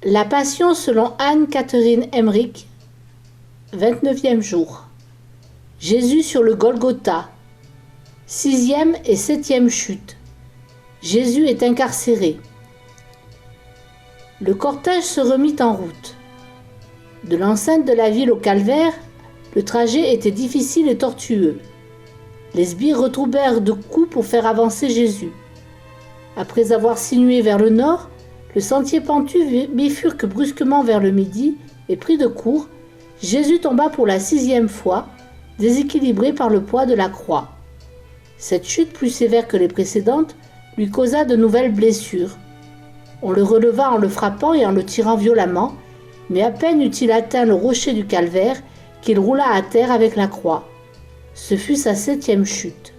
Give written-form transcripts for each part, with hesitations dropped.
La Passion selon Anne-Catherine Emmerich, 29e jour. Jésus sur le Golgotha, 6e et 7e chute. Jésus est incarcéré. Le cortège se remit en route. De l'enceinte de la ville au calvaire, le trajet était difficile et tortueux. Les sbires retrouvèrent de coups pour faire avancer Jésus. Après avoir sinué vers le nord, le sentier pentu bifurque brusquement vers le midi et pris de court, Jésus tomba pour la 6e fois, déséquilibré par le poids de la croix. Cette chute, plus sévère que les précédentes, lui causa de nouvelles blessures. On le releva en le frappant et en le tirant violemment, mais à peine eut-il atteint le rocher du calvaire qu'il roula à terre avec la croix. Ce fut sa 7e chute.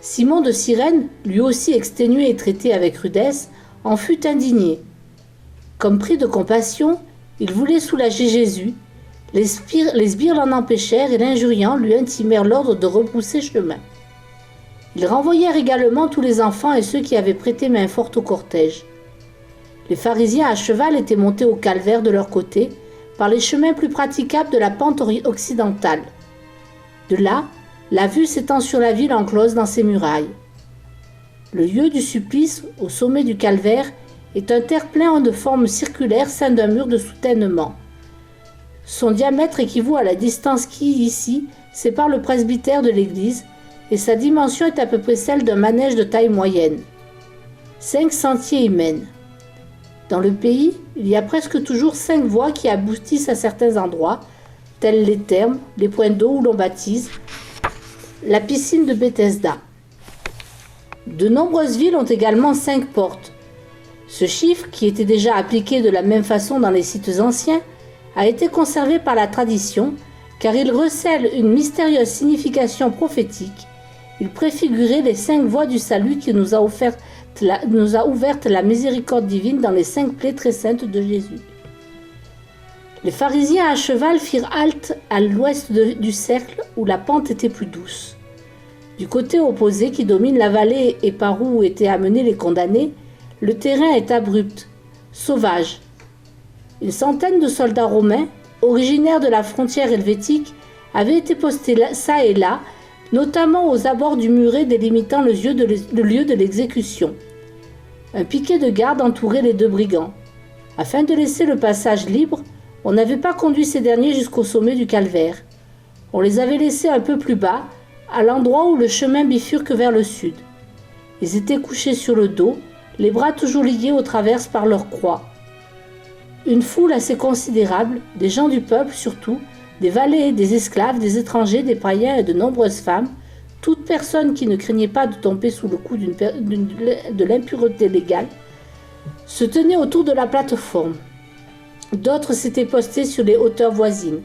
Simon de Cyrène, lui aussi exténué et traité avec rudesse, en fut indigné. Comme pris de compassion, il voulait soulager Jésus. Les sbires l'en empêchèrent et l'injuriant lui intimèrent l'ordre de repousser chemin. Ils renvoyèrent également tous les enfants et ceux qui avaient prêté main forte au cortège. Les pharisiens à cheval étaient montés au calvaire de leur côté par les chemins plus praticables de la pente occidentale. De là, la vue s'étend sur la ville enclose dans ses murailles. Le lieu du supplice, au sommet du calvaire, est un terre-plein de forme circulaire ceint d'un mur de soutènement. Son diamètre équivaut à la distance qui, ici, sépare le presbytère de l'église, et sa dimension est à peu près celle d'un manège de taille moyenne. 5 sentiers y mènent. Dans le pays, il y a presque toujours 5 voies qui aboutissent à certains endroits, tels les thermes, les points d'eau où l'on baptise, la piscine de Bethesda. De nombreuses villes ont également 5 portes. Ce chiffre, qui était déjà appliqué de la même façon dans les sites anciens, a été conservé par la tradition, car il recèle une mystérieuse signification prophétique. Il préfigurait les 5 voies du salut qui nous a ouverte la miséricorde divine dans les 5 plaies très saintes de Jésus. Les pharisiens à cheval firent halte à l'ouest du cercle où la pente était plus douce. Du côté opposé qui domine la vallée et par où étaient amenés les condamnés, le terrain est abrupt, sauvage. Une centaine de soldats romains, originaires de la frontière helvétique, avaient été postés çà et là, notamment aux abords du muret délimitant le lieu de l'exécution. Un piquet de garde entourait les 2 brigands. Afin de laisser le passage libre, on n'avait pas conduit ces derniers jusqu'au sommet du calvaire. On les avait laissés un peu plus bas, à l'endroit où le chemin bifurque vers le sud. Ils étaient couchés sur le dos, les bras toujours liés aux traverses par leurs croix. Une foule assez considérable, des gens du peuple surtout, des valets, des esclaves, des étrangers, des païens et de nombreuses femmes, toute personne qui ne craignait pas de tomber sous le coup de l'impureté légale, se tenait autour de la plateforme. D'autres s'étaient postés sur les hauteurs voisines.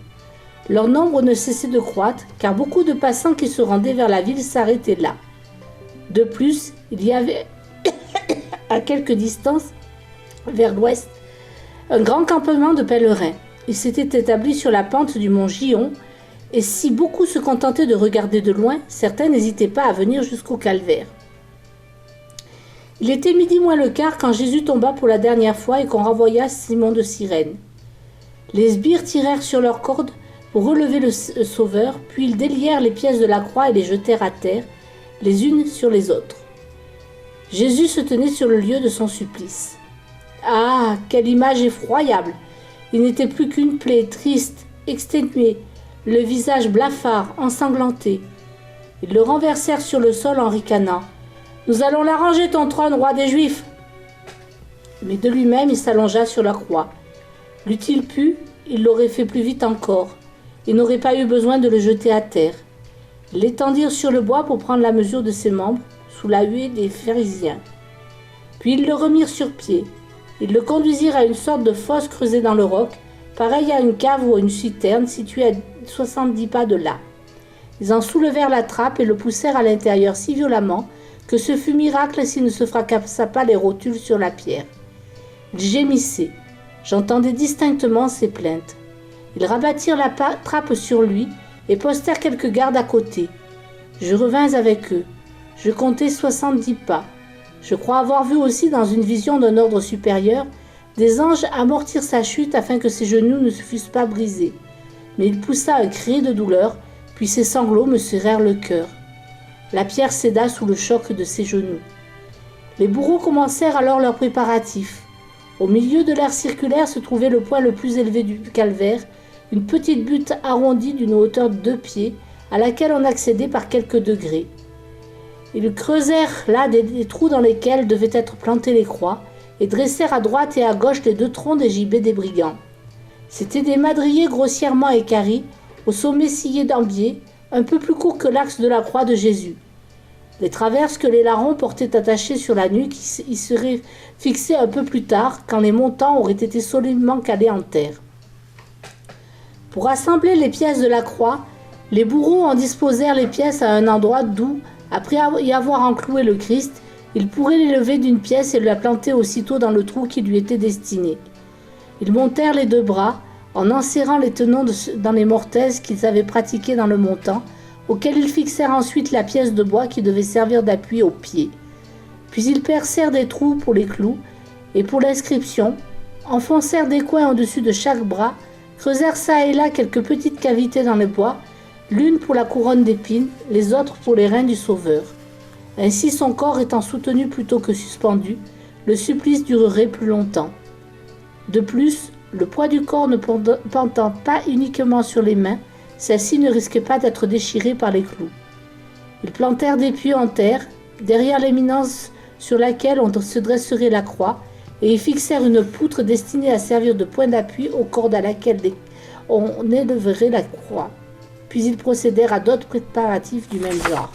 Leur nombre ne cessait de croître, car beaucoup de passants qui se rendaient vers la ville s'arrêtaient là. De plus, il y avait, à quelque distance, vers l'ouest, un grand campement de pèlerins. Il s'était établi sur la pente du mont Gion, et si beaucoup se contentaient de regarder de loin, certains n'hésitaient pas à venir jusqu'au calvaire. Il était midi moins le quart quand Jésus tomba pour la dernière fois et qu'on renvoya Simon de Cyrène. Les sbires tirèrent sur leurs cordes pour relever le Sauveur, puis ils délièrent les pièces de la croix et les jetèrent à terre, les unes sur les autres. Jésus se tenait sur le lieu de son supplice. Ah, quelle image effroyable! Il n'était plus qu'une plaie triste, exténuée, le visage blafard, ensanglanté. Ils le renversèrent sur le sol en ricanant. « Nous allons l'arranger ton trône, roi des Juifs !» Mais de lui-même, il s'allongea sur la croix. L'eût-il pu, il l'aurait fait plus vite encore. Il n'aurait pas eu besoin de le jeter à terre. Ils l'étendirent sur le bois pour prendre la mesure de ses membres, sous la huée des pharisiens. Puis ils le remirent sur pied. Ils le conduisirent à une sorte de fosse creusée dans le roc, pareille à une cave ou à une citerne située à 70 pas de là. Ils en soulevèrent la trappe et le poussèrent à l'intérieur si violemment que ce fut miracle s'il ne se fracassa pas les rotules sur la pierre. Il gémissait. J'entendais distinctement ses plaintes. Ils rabattirent la trappe sur lui et postèrent quelques gardes à côté. Je revins avec eux. Je comptai 70 pas. Je crois avoir vu aussi dans une vision d'un ordre supérieur Des anges amortirent sa chute afin que ses genoux ne se fussent pas brisés. Mais il poussa un cri de douleur, puis ses sanglots me serrèrent le cœur. La pierre céda sous le choc de ses genoux. Les bourreaux commencèrent alors leurs préparatifs. Au milieu de l'aire circulaire se trouvait le point le plus élevé du calvaire, une petite butte arrondie d'une hauteur de 2 pieds, à laquelle on accédait par quelques degrés. Ils creusèrent là des trous dans lesquels devaient être plantées les croix, et dressèrent à droite et à gauche les 2 troncs des gibets des brigands. C'étaient des madriers grossièrement équarris, au sommet scié d'ambier, un peu plus courts que l'axe de la croix de Jésus. Les traverses que les larrons portaient attachées sur la nuque y seraient fixées un peu plus tard, quand les montants auraient été solidement calés en terre. Pour assembler les pièces de la croix, les bourreaux en disposèrent les pièces à un endroit d'où, après y avoir encloué le Christ, ils pourraient l'élever d'une pièce et la planter aussitôt dans le trou qui lui était destiné. Ils montèrent les 2 bras, en enserrant les tenons dans les mortaises qu'ils avaient pratiquées dans le montant, auxquels ils fixèrent ensuite la pièce de bois qui devait servir d'appui aux pieds. Puis ils percèrent des trous pour les clous, et pour l'inscription, enfoncèrent des coins au-dessus de chaque bras, creusèrent çà et là quelques petites cavités dans le bois, l'une pour la couronne d'épines, les autres pour les reins du Sauveur. Ainsi, son corps étant soutenu plutôt que suspendu, le supplice durerait plus longtemps. De plus, le poids du corps ne pendant pas uniquement sur les mains, celles-ci ne risquaient pas d'être déchirées par les clous. Ils plantèrent des puits en terre, derrière l'éminence sur laquelle on se dresserait la croix, et y fixèrent une poutre destinée à servir de point d'appui aux cordes à laquelle on élèverait la croix. Puis ils procédèrent à d'autres préparatifs du même genre.